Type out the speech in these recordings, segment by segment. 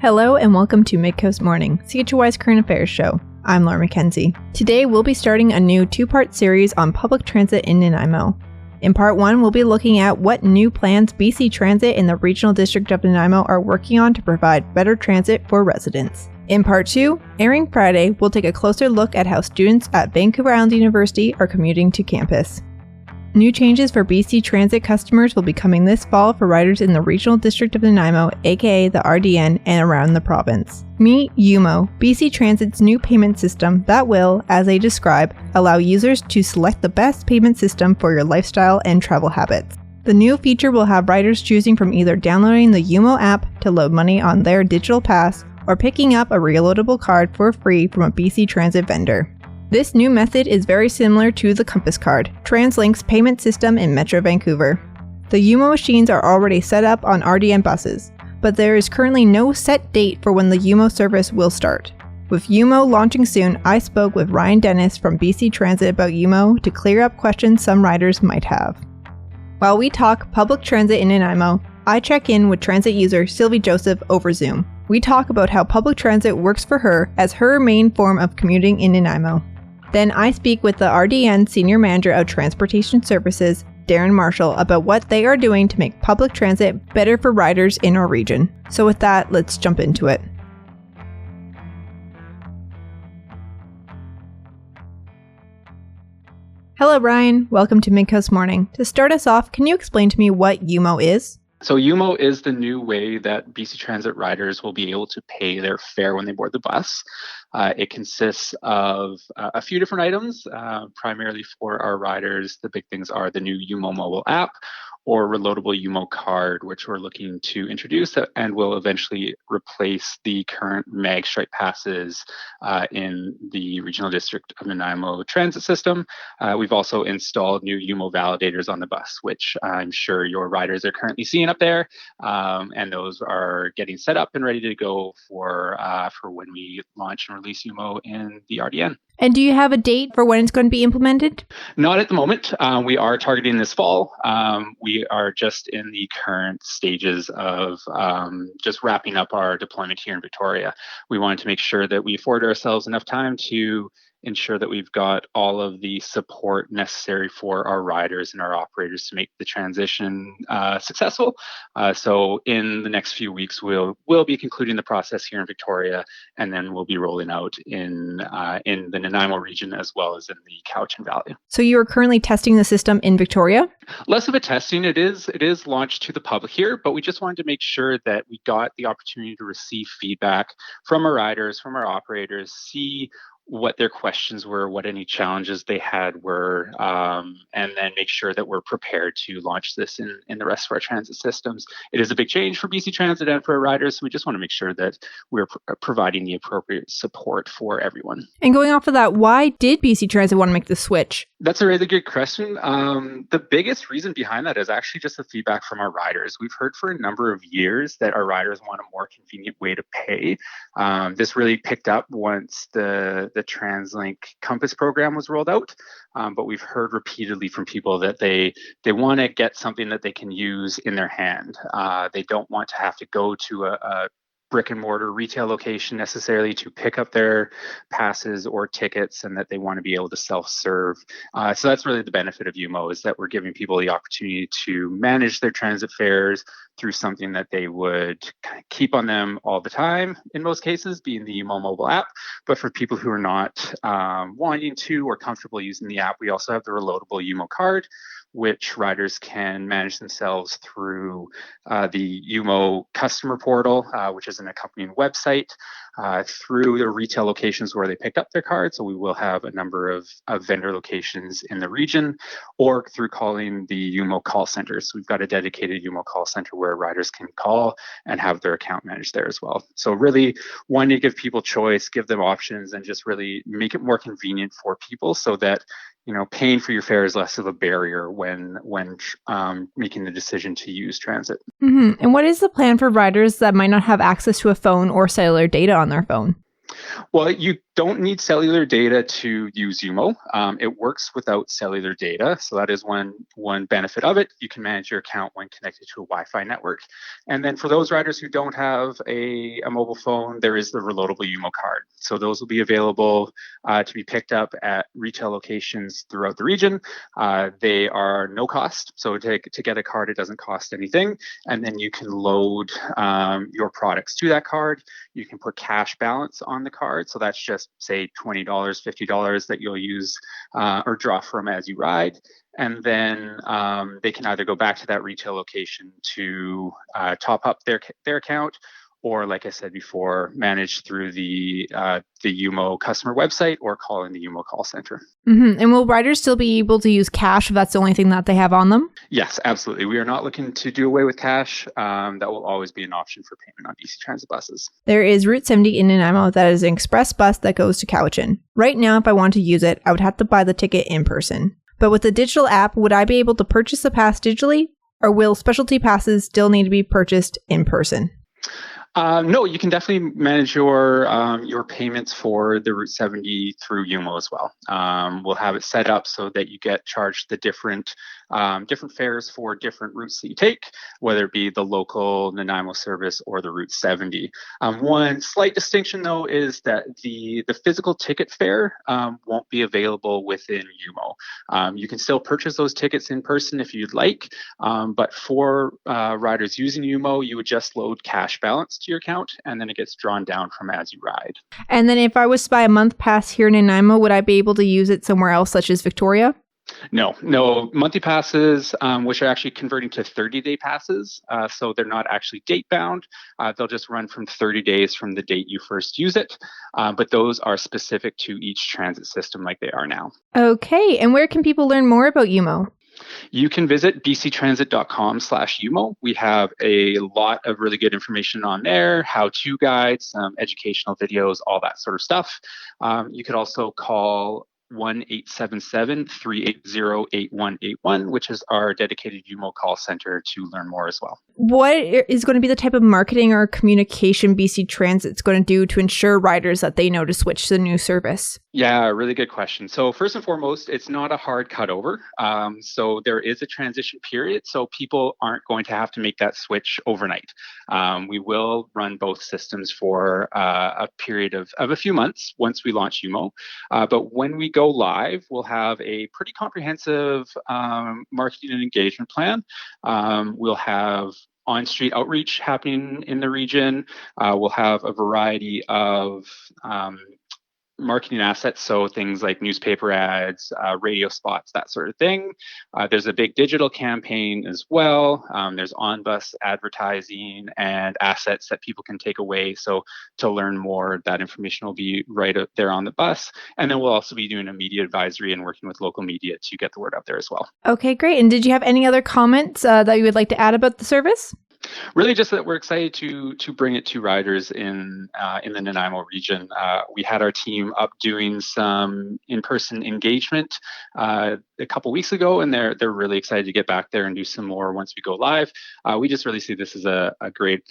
Hello and welcome to Midcoast Morning, CHY's current affairs show. I'm Laura McKenzie. Today we'll be starting a new two-part series on public transit in Nanaimo. In part 1, we'll be looking at what new plans BC Transit and the Regional District of Nanaimo are working on to provide better transit for residents. In part 2, airing Friday, we'll take a closer look at how students at Vancouver Island University are commuting to campus. New changes for BC Transit customers will be coming this fall for riders in the Regional District of Nanaimo, aka the RDN, and around the province. Meet Umo, BC Transit's new payment system that will, as they describe, allow users to select the best payment system for your lifestyle and travel habits. The new feature will have riders choosing from either downloading the Umo app to load money on their digital pass or picking up a reloadable card for free from a BC Transit vendor. This new method is very similar to the Compass Card, TransLink's payment system in Metro Vancouver. The Umo machines are already set up on RDN buses, but there is currently no set date for when the Umo service will start. With Umo launching soon, I spoke with Ryan Dennis from BC Transit about Umo to clear up questions some riders might have. While we talk public transit in Nanaimo, I check in with transit user Sylvie Joseph over Zoom. We talk about how public transit works for her as her main form of commuting in Nanaimo. Then I speak with the RDN Senior Manager of Transportation Services, Darren Marshall, about what they are doing to make public transit better for riders in our region. So with that, let's jump into it. Hello, Ryan. Welcome to Midcoast Morning. To start us off, can you explain to me what Umo is? So Umo is the new way that BC Transit riders will be able to pay their fare when they board the bus. It consists of a few different items, primarily for our riders. The big things are the new Umo mobile app or reloadable Umo card, which we're looking to introduce and will eventually replace the current mag stripe passes in the Regional District of Nanaimo transit system. We've also installed new Umo validators on the bus, which I'm sure your riders are currently seeing up there, and those are getting set up and ready to go for when we launch and release Umo in the RDN. And do you have a date for when it's going to be implemented? Not at the moment. We are targeting this fall. We are just in the current stages of just wrapping up our deployment here in Victoria. We wanted to make sure that we afford ourselves enough time to ensure that we've got all of the support necessary for our riders and our operators to make the transition successful. So in the next few weeks, we'll be concluding the process here in Victoria, and then we'll be rolling out in the Nanaimo region as well as in the Cowichan Valley. So you are currently testing the system in Victoria? Less of a testing. It is launched to the public here, but we just wanted to make sure that we got the opportunity to receive feedback from our riders, from our operators, see what their questions were, what any challenges they had were, and then make sure that we're prepared to launch this in the rest of our transit systems. It is a big change for BC Transit and for our riders, so we just want to make sure that we're providing the appropriate support for everyone. And going off of that, why did BC Transit want to make the switch? That's a really good question. The biggest reason behind that is actually just the feedback from our riders. We've heard for a number of years that our riders want a more convenient way to pay. This really picked up once the TransLink Compass program was rolled out, but we've heard repeatedly from people that they want to get something that they can use in their hand. They don't want to have to go to a brick and mortar retail location necessarily to pick up their passes or tickets, and that they want to be able to self-serve. So that's really the benefit of Umo, is that we're giving people the opportunity to manage their transit fares through something that they would keep on them all the time, in most cases, being the Umo mobile app. But for people who are not wanting to or comfortable using the app, we also have the reloadable Umo card, which riders can manage themselves through the Umo customer portal, which is an accompanying website, through the retail locations where they picked up their card. So we will have a number of vendor locations in the region, or through calling the Umo call center. So we've got a dedicated Umo call center where riders can call and have their account managed there as well. So really wanting to give people choice, give them options, and just really make it more convenient for people so that paying for your fare is less of a barrier when making the decision to use transit. Mm-hmm. And what is the plan for riders that might not have access to a phone or cellular data on their phone? Well, you don't need cellular data to use Umo. It works without cellular data. So that is one benefit of it. You can manage your account when connected to a Wi-Fi network. And then for those riders who don't have a mobile phone, there is the reloadable Umo card. So those will be available to be picked up at retail locations throughout the region. They are no cost. So to get a card, it doesn't cost anything. And then you can load your products to that card. You can put cash balance on the card. So that's just say $20, $50 that you'll use or draw from as you ride. And then they can either go back to that retail location to top up their account, or like I said before, manage through the Umo customer website or call in the Umo call center. Mm-hmm. And will riders still be able to use cash if that's the only thing that they have on them? Yes, absolutely. We are not looking to do away with cash. That will always be an option for payment on BC Transit buses. There is Route 70 in Nanaimo that is an express bus that goes to Cowichan. Right now, if I want to use it, I would have to buy the ticket in person. But with the digital app, would I be able to purchase the pass digitally, or will specialty passes still need to be purchased in person? No, you can definitely manage your payments for the Route 70 through Umo as well. We'll have it set up so that you get charged the different fares for different routes that you take, whether it be the local Nanaimo service or the Route 70. One slight distinction, though, is that the physical ticket fare won't be available within Umo. You can still purchase those tickets in person if you'd like, but for riders using Umo, you would just load cash balance to your account, and then it gets drawn down from as you ride. And then if I was to buy a month pass here in Nanaimo, would I be able to use it somewhere else, such as Victoria? No. Monthly passes, which are actually converting to 30-day passes, so they're not actually date bound. They'll just run from 30 days from the date you first use it, but those are specific to each transit system like they are now. Okay, and where can people learn more about Umo? You can visit bctransit.com/Umo. We have a lot of really good information on there, how-to guides, educational videos, all that sort of stuff. You could also call 1-877-380-8181, which is our dedicated Umo call center, to learn more as well. What is going to be the type of marketing or communication BC Transit's going to do to ensure riders that they know to switch to the new service? Yeah, really good question. So first and foremost, it's not a hard cutover. So there is a transition period. So people aren't going to have to make that switch overnight. We will run both systems for a period of a few months once we launch Umo. But when we go live, we'll have a pretty comprehensive marketing and engagement plan. We'll have on-street outreach happening in the region. We'll have a variety of marketing assets, so things like newspaper ads, radio spots, that sort of thing. There's a big digital campaign as well. There's on-bus advertising and assets that people can take away. So to learn more, that information will be right up there on the bus. And then we'll also be doing a media advisory and working with local media to get the word out there as well. Okay, great. And did you have any other comments that you would like to add about the service? Really just that we're excited to bring it to riders in the Nanaimo region. We had our team up doing some in-person engagement a couple weeks ago, and they're really excited to get back there and do some more once we go live. We just really see this as a great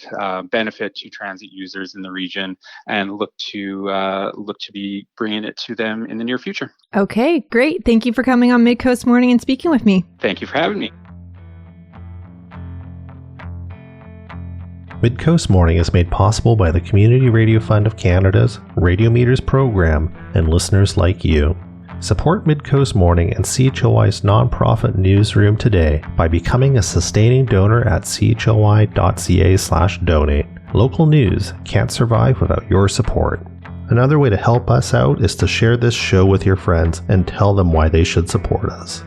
benefit to transit users in the region, and look to be bringing it to them in the near future. Okay, great. Thank you for coming on Midcoast Morning and speaking with me. Thank you for having me. Midcoast Morning is made possible by the Community Radio Fund of Canada's Radio Meters program and listeners like you. Support Midcoast Morning and CHOI's nonprofit newsroom today by becoming a sustaining donor at choi.ca/donate. Local news can't survive without your support. Another way to help us out is to share this show with your friends and tell them why they should support us.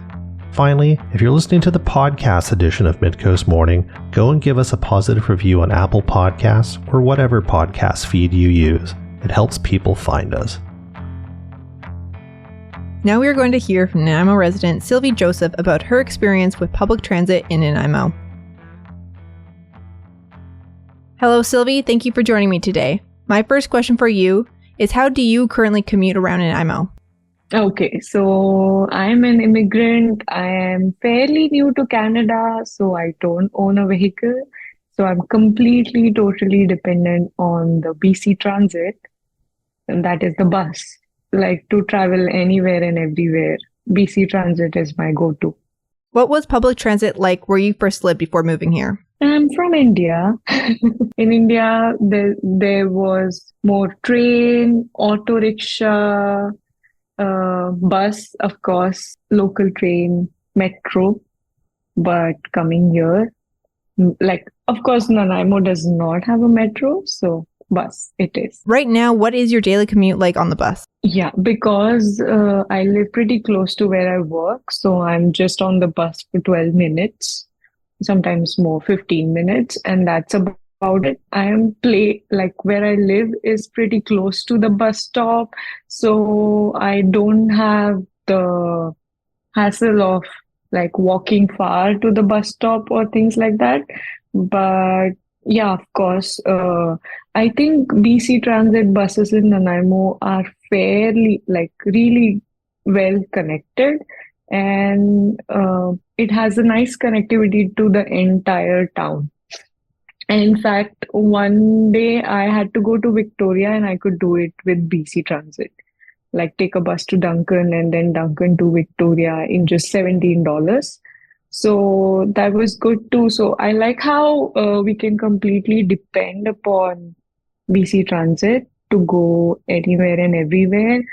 Finally, if you're listening to the podcast edition of Midcoast Morning, go and give us a positive review on Apple Podcasts or whatever podcast feed you use. It helps people find us. Now we are going to hear from Nanaimo resident Sylvie Joseph about her experience with public transit in Nanaimo. Hello, Sylvie. Thank you for joining me today. My first question for you is, how do you currently commute around Nanaimo? Okay, so I'm an immigrant. I am fairly new to Canada, so I don't own a vehicle. So I'm completely, totally dependent on the BC Transit. and that is the bus. Like to travel anywhere and everywhere, BC Transit is my go-to. What was public transit like where you first lived before moving here? I'm from India. In India, there was more train, auto rickshaw, bus, of course, local train, metro. But coming here, like, of course, Nanaimo does not have a metro, so bus it is. Right now, what is your daily commute like on the bus? Yeah, because I live pretty close to where I work, so I'm just on the bus for 12 minutes, sometimes more, 15 minutes, and that's about it. Like where I live is pretty close to the bus stop, so I don't have the hassle of like walking far to the bus stop or things like that. But yeah, of course, I think BC Transit buses in Nanaimo are fairly, like, really well connected, and it has a nice connectivity to the entire town. And in fact, one day I had to go to Victoria and I could do it with BC Transit. Like take a bus to Duncan and then Duncan to Victoria in just $17. So that was good too. So I like how we can completely depend upon BC Transit to go anywhere and everywhere.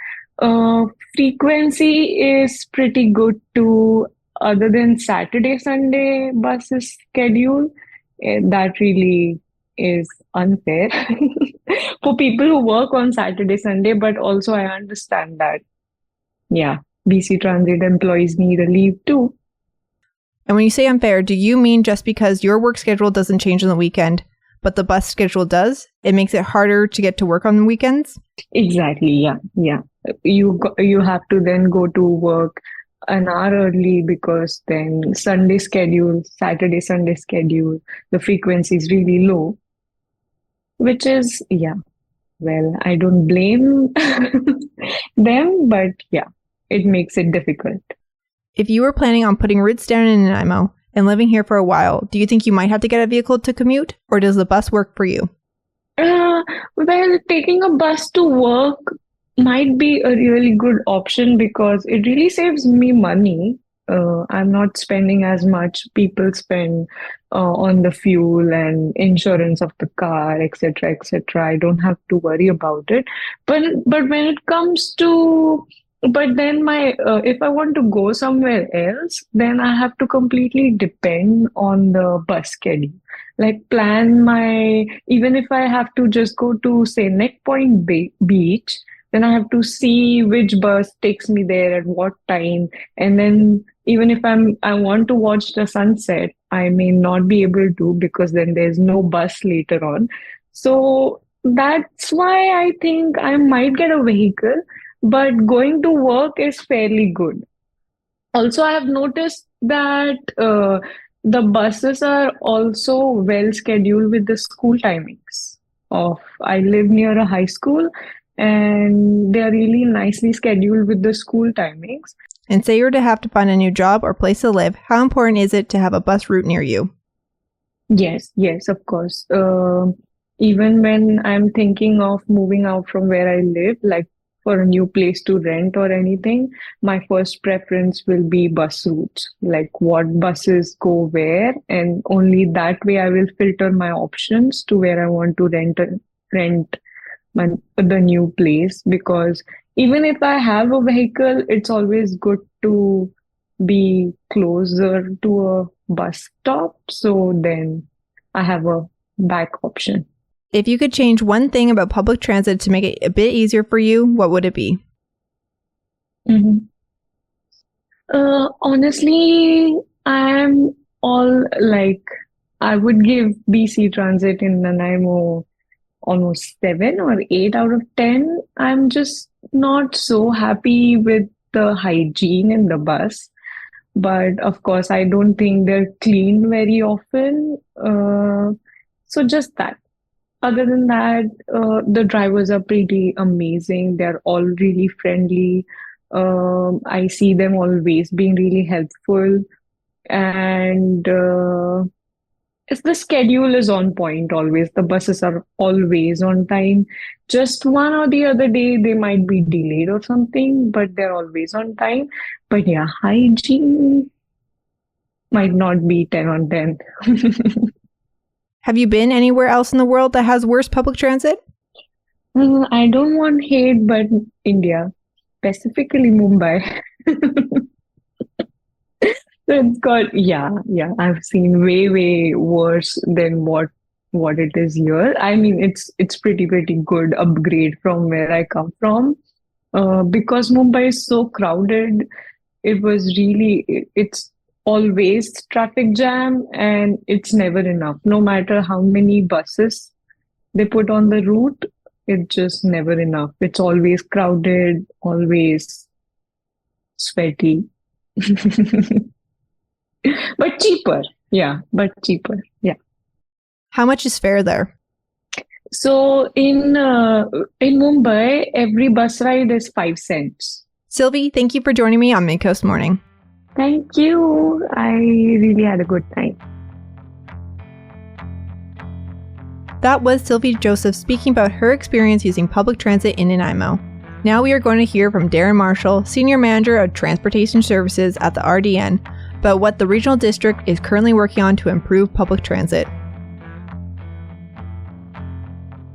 Frequency is pretty good too, other than Saturday, Sunday buses schedule. That really is unfair for people who work on Saturday, Sunday, but also I understand that, yeah, BC Transit employees need a leave too. And when you say unfair, do you mean just because your work schedule doesn't change on the weekend, but the bus schedule does, it makes it harder to get to work on the weekends? Exactly, yeah. You have to then go to work an hour early because then Sunday schedule, Saturday, Sunday schedule, the frequency is really low, which is, yeah, well, I don't blame them, but yeah, it makes it difficult. If you were planning on putting roots down in Nanaimo and living here for a while, do you think you might have to get a vehicle to commute, or does the bus work for you? Well, taking a bus to work might be a really good option because it really saves me money. I'm not spending as much people spend on the fuel and insurance of the car, etc., etc. I don't have to worry about it. But when it comes to but then my if I want to go somewhere else, then I have to completely depend on the bus schedule. Like plan my even if I have to just go to say Neck Point Beach, then I have to see which bus takes me there at what time, and then even if I want to watch the sunset, I may not be able to because then there's no bus later on. So that's why I think I might get a vehicle, but going to work is fairly good. Also, I have noticed that the buses are also well scheduled with the school timings. I live near a high school, and they are really nicely scheduled with the school timings. And say you're to have to find a new job or place to live, how important is it to have a bus route near you? Yes, of course. Even when I'm thinking of moving out from where I live, like for a new place to rent or anything, my first preference will be bus routes, like what buses go where, and only that way I will filter my options to where I want to rent the new place. Because even if I have a vehicle, it's always good to be closer to a bus stop, so then I have a back option. If you could change one thing about public transit to make it a bit easier for you, what would it be? Honestly, I'm all like, I would give BC Transit in Nanaimo almost 7 or 8 out of 10. I'm just not so happy with the hygiene in the bus. But of course, I don't think they're cleaned very often. So just that. Other than that, the drivers are pretty amazing. They're all really friendly. I see them always being really helpful. And the schedule is on point always. The buses are always on time. Just one or the other day they might be delayed or something, but they're always on time. But yeah, hygiene might not be 10 on 10. Have you been anywhere else in the world that has worse public transit? I don't want hate, but India, specifically Mumbai. So it's got, yeah, I've seen way worse than what it is here. I mean, it's pretty good upgrade from where I come from. Because Mumbai is so crowded, it's always traffic jam and it's never enough. No matter how many buses they put on the route, it's just never enough. It's always crowded, always sweaty. But cheaper. Yeah. How much is fare there? So in Mumbai, every bus ride is 5 cents. Sylvie, thank you for joining me on Midcoast Morning. Thank you. I really had a good time. That was Sylvie Joseph speaking about her experience using public transit in Nanaimo. Now we are going to hear from Darren Marshall, Senior Manager of Transportation Services at the RDN, about what the Regional District is currently working on to improve public transit.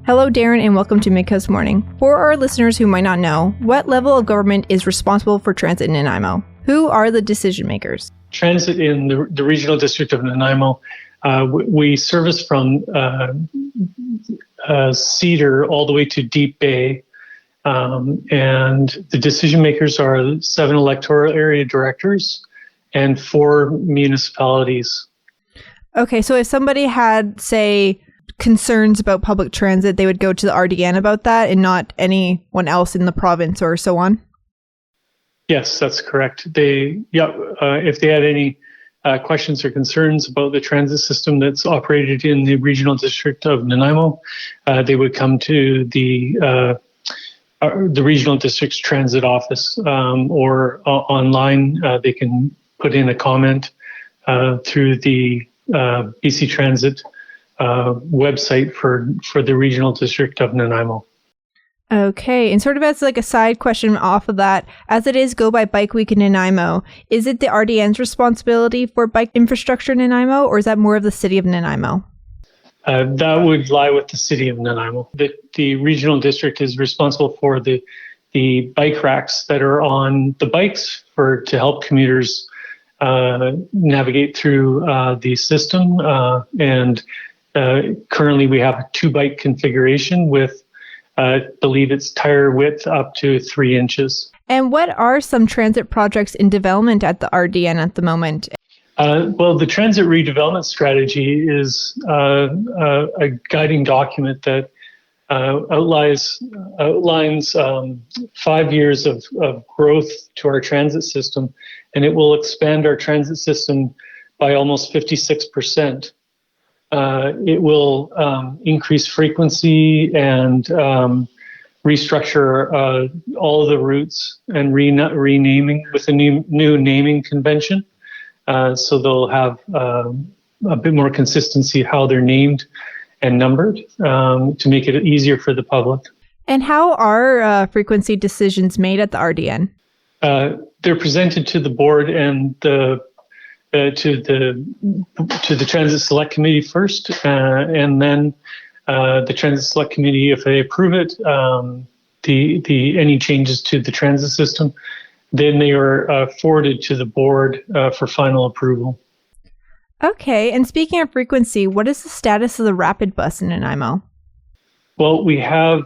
Hello, Darren, and welcome to Midcoast Morning. For our listeners who might not know, what level of government is responsible for transit in Nanaimo? Who are the decision makers? Transit in the Regional District of Nanaimo, we service from Cedar all the way to Deep Bay, and the decision makers are 7 electoral area directors and 4 municipalities. Okay, so if somebody had, say, concerns about public transit, they would go to the RDN about that and not anyone else in the province or so on? Yes, that's correct. If they had any questions or concerns about the transit system that's operated in the Regional District of Nanaimo, they would come to the Regional District's transit office, or online. They can put in a comment through the BC Transit website for the Regional District of Nanaimo. Okay, and sort of as like a side question off of that, as it is Go by Bike Week in Nanaimo, is it the RDN's responsibility for bike infrastructure in Nanaimo, or is that more of the city of Nanaimo? That would lie with the city of Nanaimo. The regional district is responsible for the bike racks that are on the bikes to help commuters navigate through the system. And currently we have a 2-bike configuration with I believe it's tire width up to 3 inches. And what are some transit projects in development at the RDN at the moment? Well, the transit redevelopment strategy is a guiding document that outlines 5 years of growth to our transit system, and it will expand our transit system by almost 56%. It will increase frequency and restructure all of the routes and renaming with a new naming convention. So they'll have a bit more consistency how they're named and numbered to make it easier for the public. And how are frequency decisions made at the RDN? They're presented to the board and to the Transit Select Committee first, and then the Transit Select Committee, if they approve it, any changes to the transit system, then they are forwarded to the board for final approval. Okay, and speaking of frequency, what is the status of the rapid bus in Nanaimo? Well, we have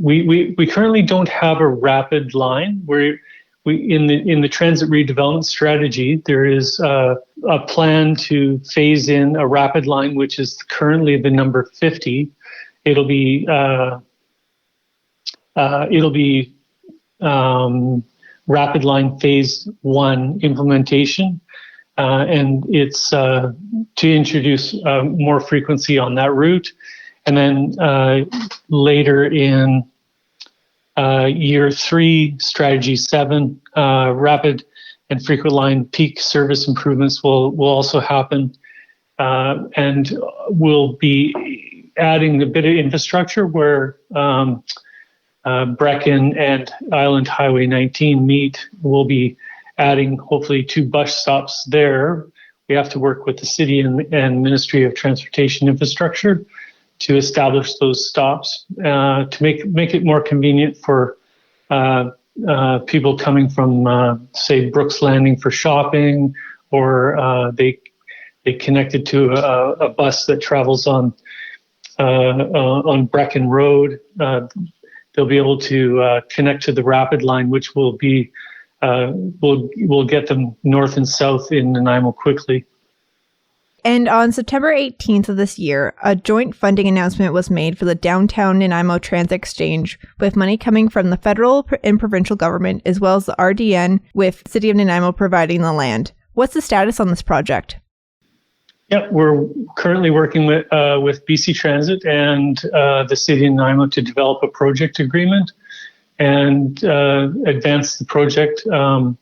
we currently don't have a rapid line. In the transit redevelopment strategy, there is a plan to phase in a rapid line, which is currently the number 50. It'll be rapid line phase 1 implementation, and it's to introduce more frequency on that route, and then later in year 3, strategy 7, rapid and frequent line peak service improvements will also happen and we'll be adding a bit of infrastructure where Brecon and Island Highway 19 meet. We'll be adding hopefully 2 bus stops there. We have to work with the city and Ministry of Transportation Infrastructure to establish those stops to make it more convenient for people coming from, say, Brooks Landing for shopping, or they connected to a bus that travels on Brecon Road. They'll be able to connect to the Rapid Line, which will be will get them north and south in Nanaimo quickly. And on September 18th of this year, a joint funding announcement was made for the Downtown Nanaimo Transit Exchange, with money coming from the federal and provincial government, as well as the RDN, with City of Nanaimo providing the land. What's the status on this project? Yeah, we're currently working with BC Transit and the City of Nanaimo to develop a project agreement and advance the project, and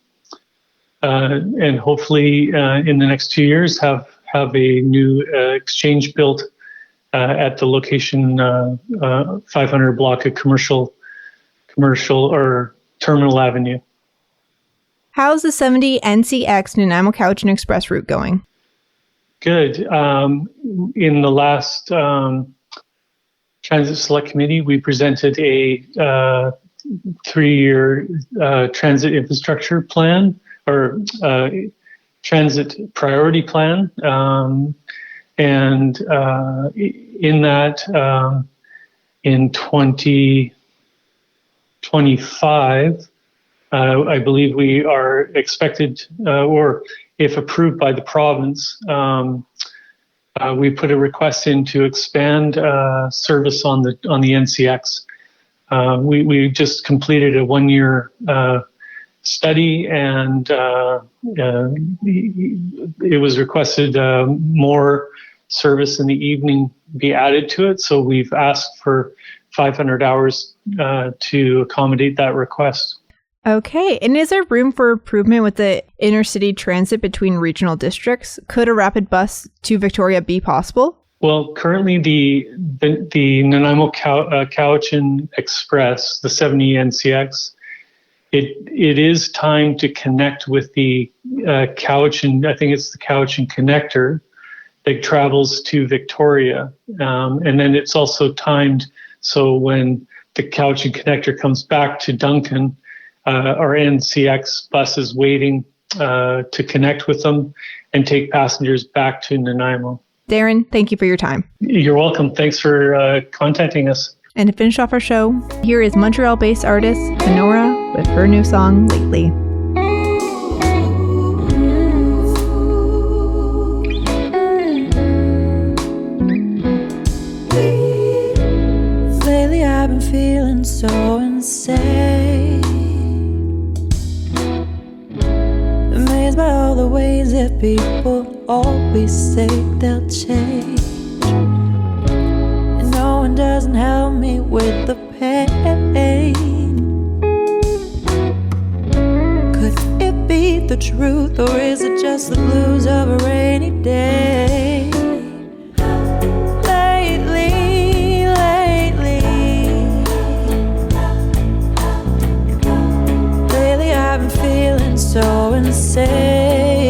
hopefully in the next 2 years have a new exchange built at the location 500 block of commercial or Terminal Avenue. How's the 70 NCX Nanaimo Cowichan Express route going? Good. In the last Transit Select Committee, we presented a 3-year transit infrastructure plan, or transit priority plan. And in that, in 2025, I believe we are expected, or if approved by the province, we put a request in to expand service on the NCX. We just completed a 1-year study, and it was requested more service in the evening be added to it. So we've asked for 500 hours to accommodate that request. Okay, and is there room for improvement with the intercity transit between regional districts? Could a rapid bus to Victoria be possible? Well, currently the Nanaimo Cowichan Express, the 70 NCX, it is timed to connect with the Cowichan, I think it's the Cowichan connector that travels to Victoria. And then it's also timed so when the Cowichan connector comes back to Duncan, our NCX bus is waiting to connect with them and take passengers back to Nanaimo. Darren, thank you for your time. You're welcome. Thanks for contacting us. And to finish off our show, here is Montreal-based artist Honora with her new song, Lately. Lately I've been feeling so insane, amazed by all the ways that people always say they'll change, and no one doesn't help me with the pain. Could it be the truth, or is it just the blues of a rainy day? Lately I've been feeling so insane.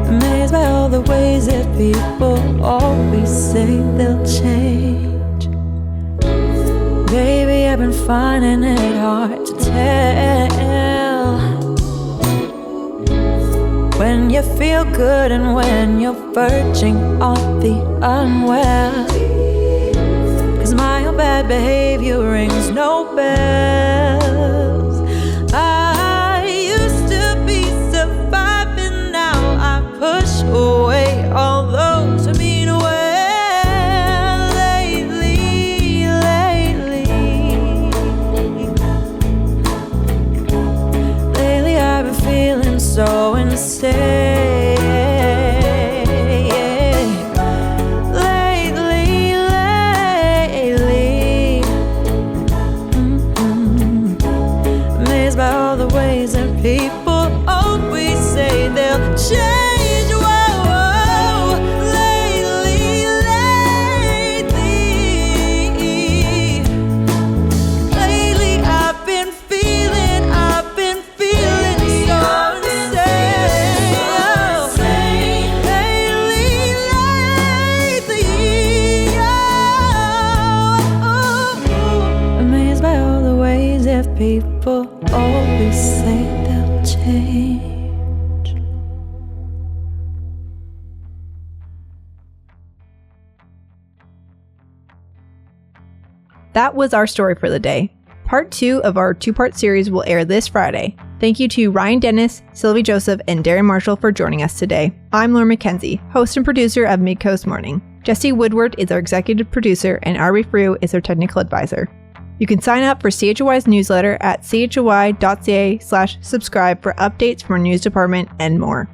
Amazed by all the ways that people always say they'll change. Baby, I've been finding it hard to tell when you feel good and when you're verging on the unwell. 'Cause my own bad behavior rings no bells. I used to be surviving, now I push away all those who mean well. Lately I've been feeling so insane. if people always say they'll change. That was our story for the day. Part 2 of our 2-part series will air this Friday. Thank you to Ryan Dennis, Sylvie Joseph, and Darren Marshall for joining us today. I'm Laura McKenzie, host and producer of Midcoast Morning. Jesse Woodward is our executive producer, and Ari Frew is our technical advisor. You can sign up for CHOY's newsletter at choi.ca/subscribe for updates from our news department and more.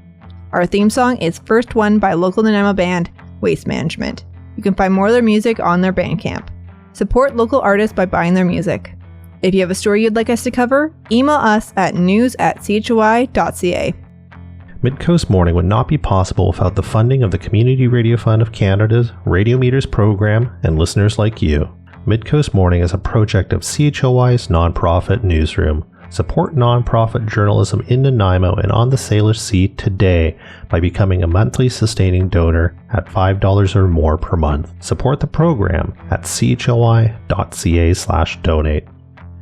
Our theme song is First One by local Nanaimo band Waste Management. You can find more of their music on their Bandcamp. Support local artists by buying their music. If you have a story you'd like us to cover, email us at news@choi.ca. Midcoast Morning would not be possible without the funding of the Community Radio Fund of Canada's Radio Meters program and listeners like you. Midcoast Morning is a project of CHOY's nonprofit newsroom. Support nonprofit journalism in Nanaimo and on the Salish Sea today by becoming a monthly sustaining donor at $5 or more per month. Support the program at choi.ca/donate.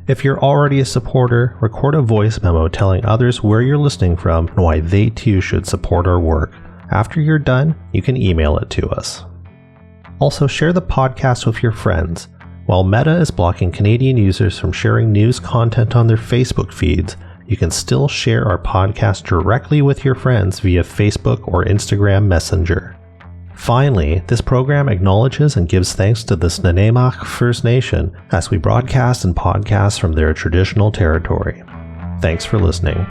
If you're already a supporter, record a voice memo telling others where you're listening from and why they too should support our work. After you're done, you can email it to us. Also, share the podcast with your friends. While Meta is blocking Canadian users from sharing news content on their Facebook feeds, you can still share our podcast directly with your friends via Facebook or Instagram Messenger. Finally, this program acknowledges and gives thanks to the Snuneymuxw First Nation as we broadcast and podcast from their traditional territory. Thanks for listening.